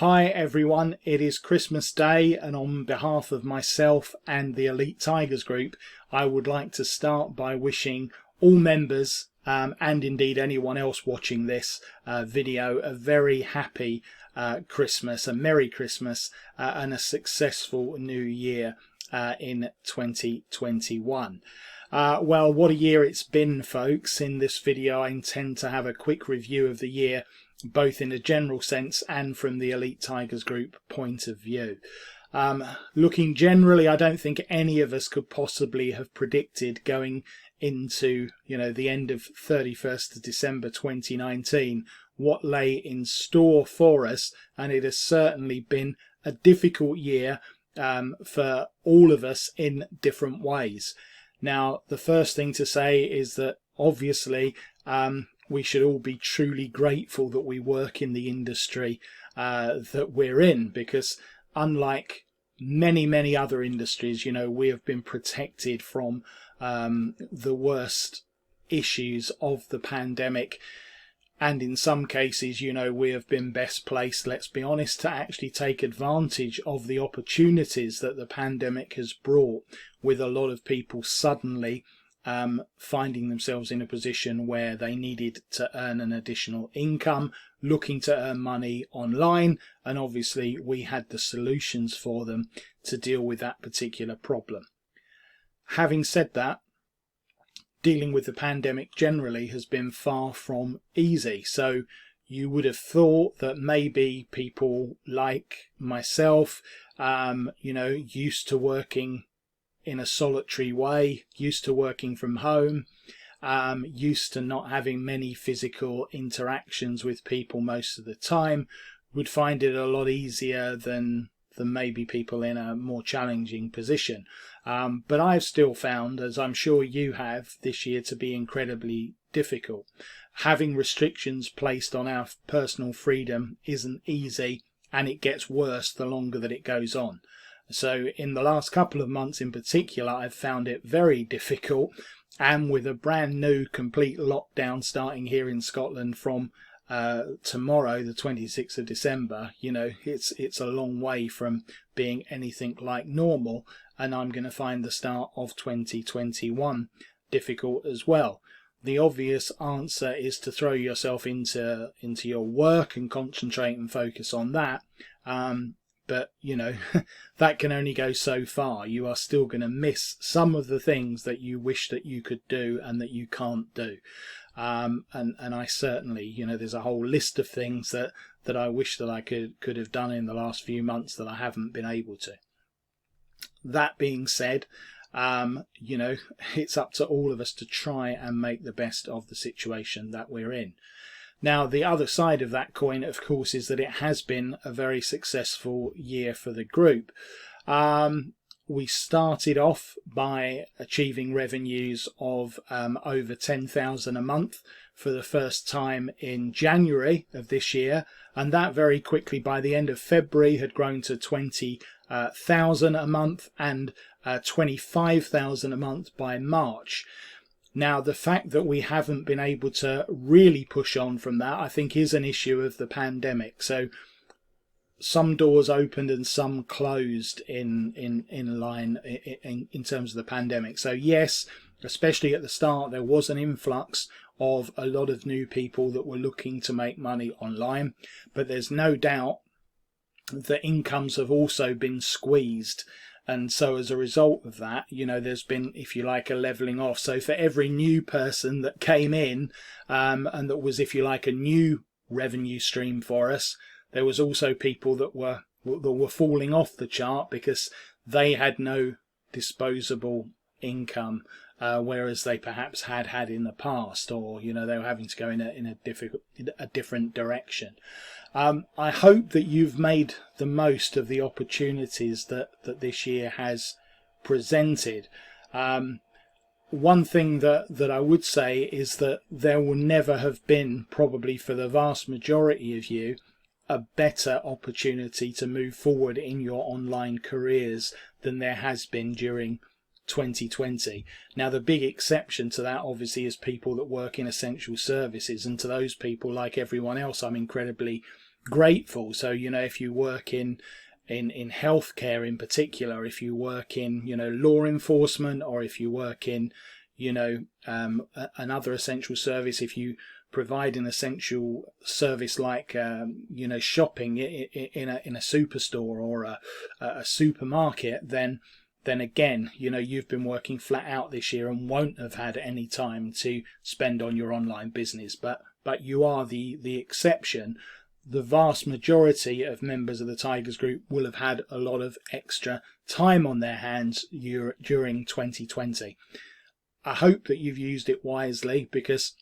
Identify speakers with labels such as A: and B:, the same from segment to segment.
A: Hi everyone, it is Christmas Day, and on behalf of myself and the Elite Tigers group, I would like to start by wishing all members and indeed anyone else watching this video a very happy Christmas, a Merry Christmas and a successful New Year in 2021. Well, what a year it's been, folks. In this video I intend to have a quick review of the year, both in a general sense and from the Elite Tigers group point of view. Looking generally, I don't think any of us could possibly have predicted going into the end of 31st of December 2019 what lay in store for us, and it has certainly been a difficult year for all of us in different ways. Now, the first thing to say is that obviously we should all be truly grateful that we work in the industry that we're in, because unlike many other industries, we have been protected from the worst issues of the pandemic, and in some cases we have been best placed, let's be honest, to actually take advantage of the opportunities that the pandemic has brought, with a lot of people suddenly finding themselves in a position where they needed to earn an additional income, looking to earn money online, and obviously we had the solutions for them to deal with that particular problem. Having said that, dealing with the pandemic generally has been far from easy. So you would have thought that maybe people like myself, used to working in a solitary way, used to working from home, used to not having many physical interactions with people most of the time, would find it a lot easier than maybe people in a more challenging position. But I've still found, as I'm sure you have, this year to be incredibly difficult. Having restrictions placed on our personal freedom isn't easy, and it gets worse the longer that it goes on. So in the last couple of months in particular, I've found it very difficult, and with a brand new complete lockdown starting here in Scotland from tomorrow, the 26th of December, it's a long way from being anything like normal, and I'm going to find the start of 2021 difficult as well. The obvious answer is to throw yourself into your work and concentrate and focus on that. But that can only go so far. You are still going to miss some of the things that you wish that you could do and that you can't do. And I certainly, there's a whole list of things that I wish that I could have done in the last few months that I haven't been able to. That being said, it's up to all of us to try and make the best of the situation that we're in. Now, the other side of that coin, of course, is that it has been a very successful year for the group. We started off by achieving revenues of over 10,000 a month for the first time in January of this year, and that very quickly by the end of February had grown to 20,000 a month and 25,000 a month by March. Now, the fact that we haven't been able to really push on from that, I think, is an issue of the pandemic. So some doors opened and some closed in terms of the pandemic. So yes, especially at the start, there was an influx of a lot of new people that were looking to make money online, but there's no doubt that incomes have also been squeezed. And so as a result of that, there's been, if you like, a levelling off. So for every new person that came in and that was, if you like, a new revenue stream for us, there was also people that were falling off the chart because they had no disposable income, whereas they perhaps had in the past, or they were having to go in a different direction. I hope that you've made the most of the opportunities that this year has presented. One thing that I would say is that there will never have been, probably for the vast majority of you, a better opportunity to move forward in your online careers than there has been during 2020. Now, the big exception to that obviously is people that work in essential services, and to those people, like everyone else, I'm incredibly grateful. So, if you work in healthcare in particular, if you work in, law enforcement, or if you work in, another essential service, if you provide an essential service like, shopping in a superstore or a supermarket, then again, you've been working flat out this year and won't have had any time to spend on your online business. But you are the exception. The vast majority of members of the Tigers Group will have had a lot of extra time on their hands during 2020. I hope that you've used it wisely, because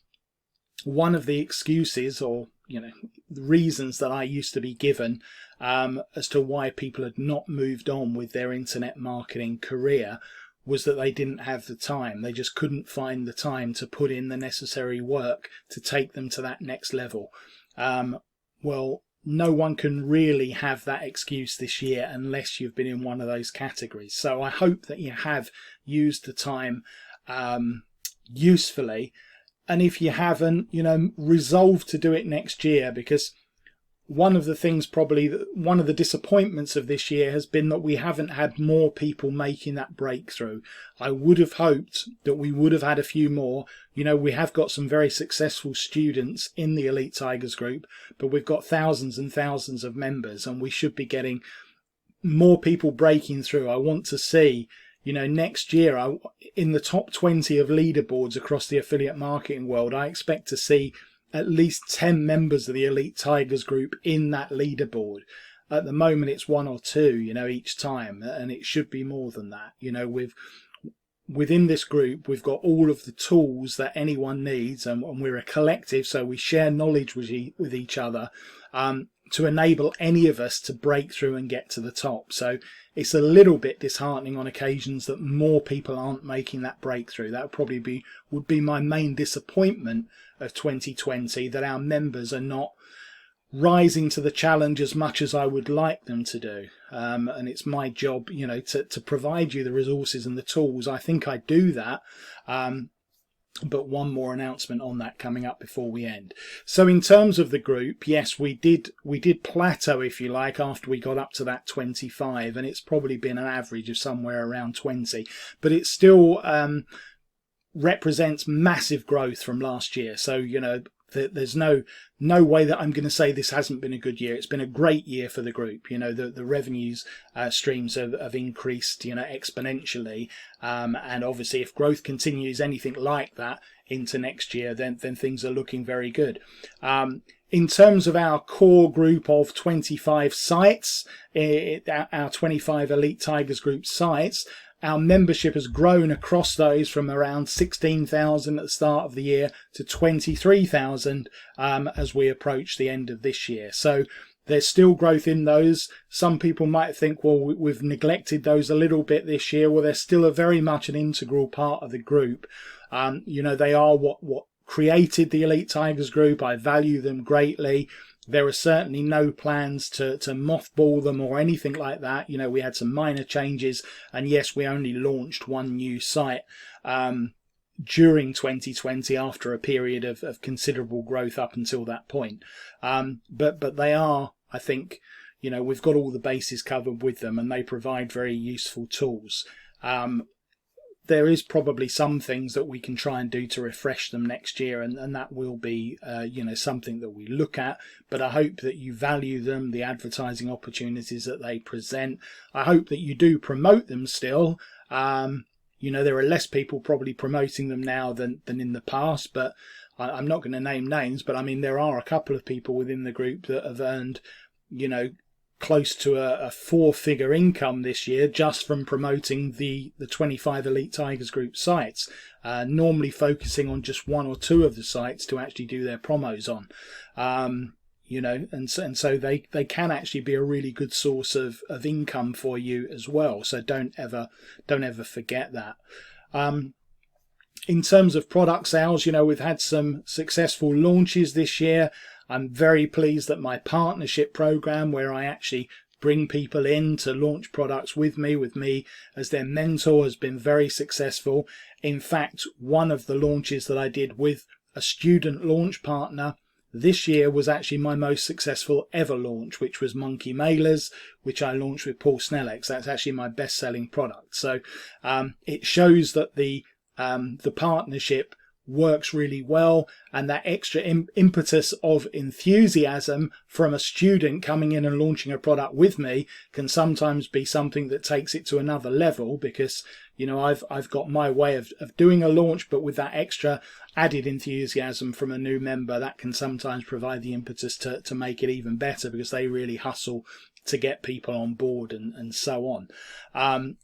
A: one of the excuses, or the reasons that I used to be given as to why people had not moved on with their internet marketing career was that they didn't have the time. They just couldn't find the time to put in the necessary work to take them to that next level. Well, no one can really have that excuse this year unless you've been in one of those categories. So I hope that you have used the time usefully. And if you haven't, resolve to do it next year, because one of the things, probably one of the disappointments of this year, has been that we haven't had more people making that breakthrough. I would have hoped that we would have had a few more. We have got some very successful students in the Elite Tigers Group, but we've got thousands and thousands of members, and we should be getting more people breaking through. I want to see, next year, in the top 20 of leaderboards across the affiliate marketing world, I expect to see at least 10 members of the Elite Tigers Group in that leaderboard. At the moment, it's 1 or 2, each time, and it should be more than that. Within this group, we've got all of the tools that anyone needs, and we're a collective, so we share knowledge with each other to enable any of us to break through and get to the top. So it's a little bit disheartening on occasions that more people aren't making that breakthrough. That would be my main disappointment of 2020, that our members are not rising to the challenge as much as I would like them to do. And it's my job, to provide you the resources and the tools. I think I do that. But one more announcement on that coming up before we end. So in terms of the group, yes, we did plateau, if you like, after we got up to that 25, and it's probably been an average of somewhere around 20, but it still represents massive growth from last year. So, there's no way that I'm going to say this hasn't been a good year. It's been a great year for the group. The revenues streams have increased, exponentially. And obviously, if growth continues anything like that into next year, then things are looking very good. In terms of our core group of 25 sites, our 25 Elite Tigers Group sites, our membership has grown across those from around 16,000 at the start of the year to 23,000 as we approach the end of this year. So there's still growth in those. Some people might think, well, we've neglected those a little bit this year. Well, they're still very much an integral part of the group. They are what created the Elite Tigers Group. I value them greatly. There are certainly no plans to mothball them or anything like that. We had some minor changes, and yes, we only launched one new site during 2020 after a period of considerable growth up until that point. But they are, I think, we've got all the bases covered with them, and they provide very useful tools. There is probably some things that we can try and do to refresh them next year, and that will be, something that we look at. But I hope that you value them, the advertising opportunities that they present. I hope that you do promote them still. There are less people probably promoting them now than in the past, but I'm not going to name names. But I mean, there are a couple of people within the group that have earned, close to a 4-figure income this year just from promoting the 25 Elite Tigers Group sites, normally focusing on just 1 or 2 of the sites to actually do their promos on. And so they can actually be a really good source of income for you as well. So don't ever forget that. In terms of product sales, we've had some successful launches this year. I'm very pleased that my partnership program, where I actually bring people in to launch products with me as their mentor, has been very successful. In fact, one of the launches that I did with a student launch partner, this year was actually my most successful ever launch, which was Monkey Mailers, which I launched with Paul Snellex. That's actually my best-selling product. So it shows that the partnership works really well, and that extra impetus of enthusiasm from a student coming in and launching a product with me can sometimes be something that takes it to another level, because I've got my way of doing a launch, but with that extra added enthusiasm from a new member, that can sometimes provide the impetus to make it even better, because they really hustle to get people on board and so on.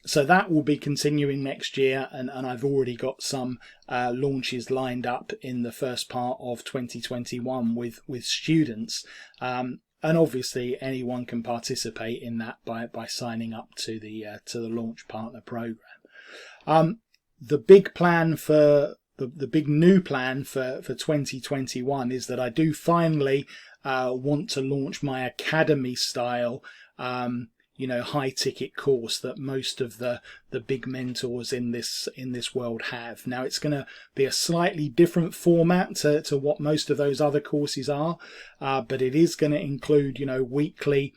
A: So that will be continuing next year, and I've already got some launches lined up in the first part of 2021 with students. And obviously anyone can participate in that by signing up to the Launch Partner Program. The big plan for the big new plan for 2021 is that I do finally want to launch my academy style high ticket course that most of the big mentors in this world have. Now, it's going to be a slightly different format to what most of those other courses are, but it is going to include weekly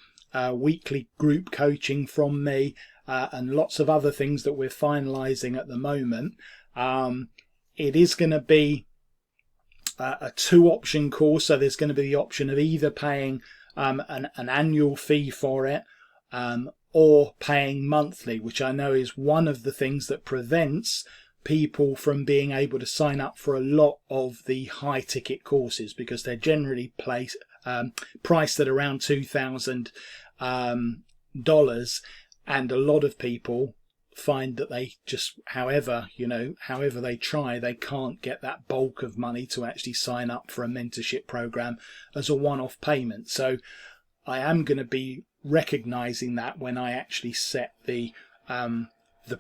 A: group coaching from me, and lots of other things that we're finalizing at the moment. It is going to be a 2-option course, so there's going to be the option of either paying an annual fee for it, or paying monthly, which I know is one of the things that prevents people from being able to sign up for a lot of the high ticket courses, because they're generally priced at around $2,000, and a lot of people find that they just, however they try, they can't get that bulk of money to actually sign up for a mentorship program as a one-off payment. So I am going to be recognizing that when I actually set the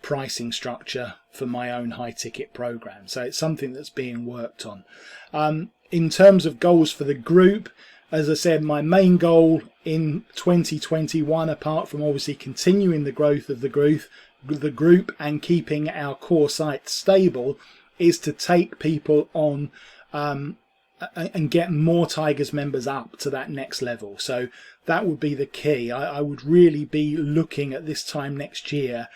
A: pricing structure for my own high ticket program. So it's something that's being worked on. In terms of goals for the group, as I said, my main goal in 2021, apart from obviously continuing the growth of the group and keeping our core site stable, is to take people on and get more Tigers members up to that next level. So that would be the key. I would really be looking at this time next year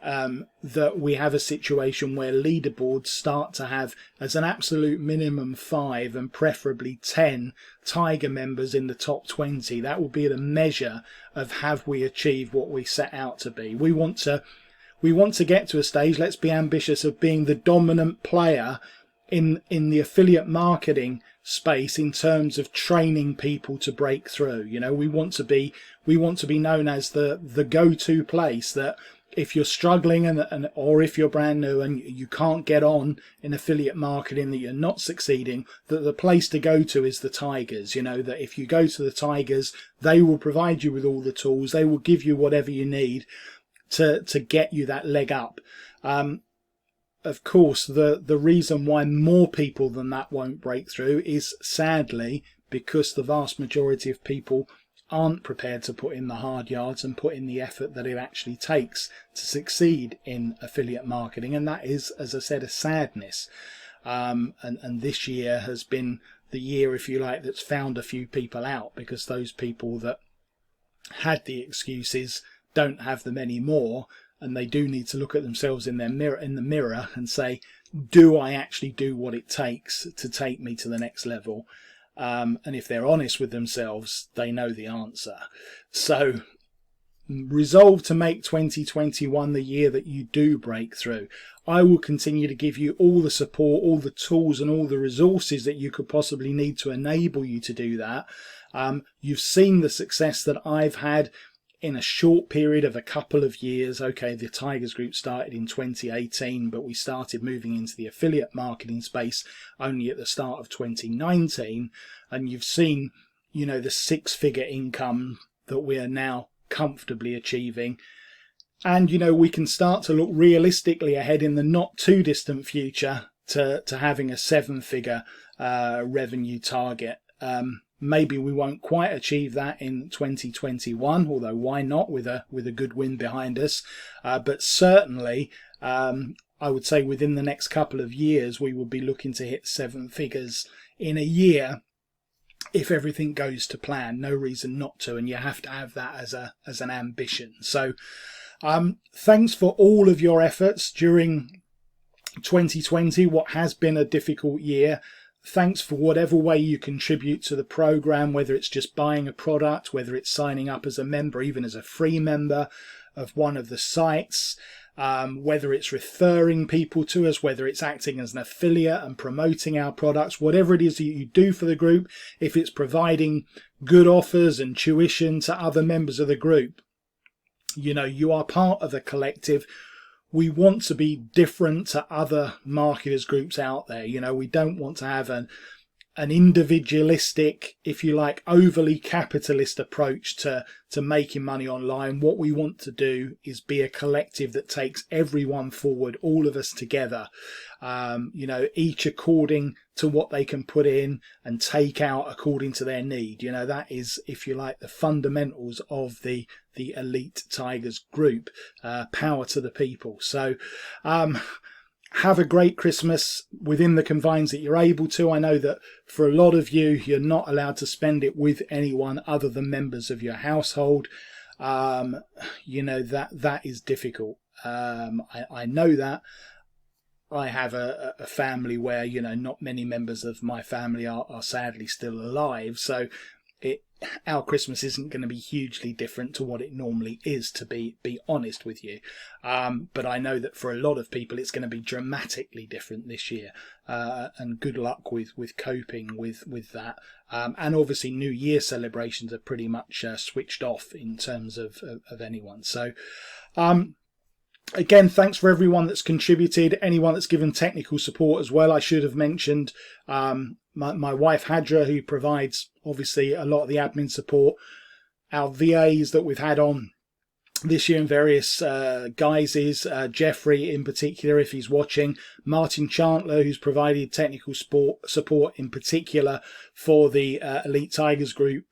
A: that we have a situation where leaderboards start to have, as an absolute minimum, 5 and preferably 10 Tiger members in the top 20. That will be the measure of have we achieved what we set out to be. We want to get to a stage, let's be ambitious, of being the dominant player in the affiliate marketing space in terms of training people to break through. We want to be known as the go-to place, that if you're struggling or if you're brand new and you can't get on in affiliate marketing, that you're not succeeding, that the place to go to is the Tigers. That if you go to the Tigers, they will provide you with all the tools, they will give you whatever you need to get you that leg up. Of course, the reason why more people than that won't break through is, sadly, because the vast majority of people aren't prepared to put in the hard yards and put in the effort that it actually takes to succeed in affiliate marketing. And that is, as I said, a sadness. And this year has been the year, if you like, that's found a few people out, because those people that had the excuses don't have them anymore, and they do need to look at themselves in the mirror and say, do I actually do what it takes to take me to the next level? And if they're honest with themselves, they know the answer. So resolve to make 2021 the year that you do break through. I will continue to give you all the support, all the tools and all the resources that you could possibly need to enable you to do that. You've seen the success that I've had in a short period of a couple of years. Okay, the Tigers Group started in 2018, but we started moving into the affiliate marketing space only at the start of 2019. And you've seen, the 6-figure income that we are now comfortably achieving. And, we can start to look realistically ahead in the not too distant future to having a 7-figure revenue target. Maybe we won't quite achieve that in 2021, although why not, with a good win behind us. But certainly, I would say within the next couple of years, we will be looking to hit 7 figures in a year. if everything goes to plan. No reason not to, and you have to have that as an ambition. So thanks for all of your efforts during 2020, what has been a difficult year. Thanks for whatever way you contribute to the program, whether it's just buying a product, whether it's signing up as a member, even as a free member of one of the sites, whether it's referring people to us, whether it's acting as an affiliate and promoting our products, whatever it is that you do for the group, if it's providing good offers and tuition to other members of the group, you know, you are part of the collective. We want to be different to other marketers groups out there. You know, we don't want to have an individualistic, if you like, overly capitalist approach to making money online. What we want to do is be a collective that takes everyone forward, all of us together, you know, each according to what they can put in and take out according to their need. You know, that is, if you like, the fundamentals of the Elite Tigers group. Power to the people. So have a great Christmas within the confines that you're able to. I know that for a lot of you, you're not allowed to spend it with anyone other than members of your household. You know, that is difficult. I know that. I have a family where, you know, not many members of my family are sadly still alive. So our Christmas isn't going to be hugely different to what it normally is, to be honest with you. But I know that for a lot of people, it's going to be dramatically different this year. And good luck with coping with that. And obviously New Year celebrations are pretty much switched off in terms of anyone. So, again, thanks for everyone that's contributed, anyone that's given technical support as well. I should have mentioned my wife Hadra, who provides obviously a lot of the admin support, our VAs that we've had on this year in various guises, Jeffrey in particular, if he's watching, Martin Chantler, who's provided technical support in particular for the Elite Tigers group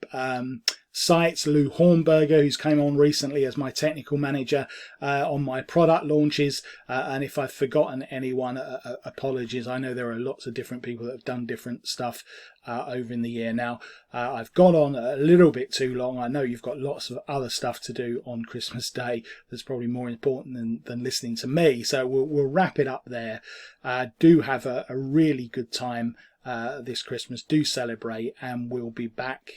A: sites, Lou Hornberger, who's came on recently as my technical manager on my product launches, and if I've forgotten anyone, apologies. I know there are lots of different people that have done different stuff over in the year. Now, I've gone on a little bit too long. I know you've got lots of other stuff to do on Christmas Day that's probably more important than listening to me, so we'll wrap it up there. Do have a really good time this Christmas. Do celebrate, and we'll be back.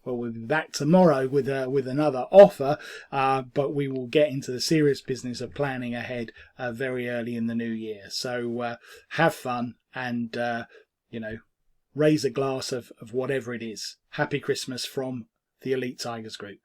A: We'll be back tomorrow with another offer, but we will get into the serious business of planning ahead very early in the new year. So have fun, and you know, raise a glass of whatever it is. Happy Christmas from the Elite Tigers group.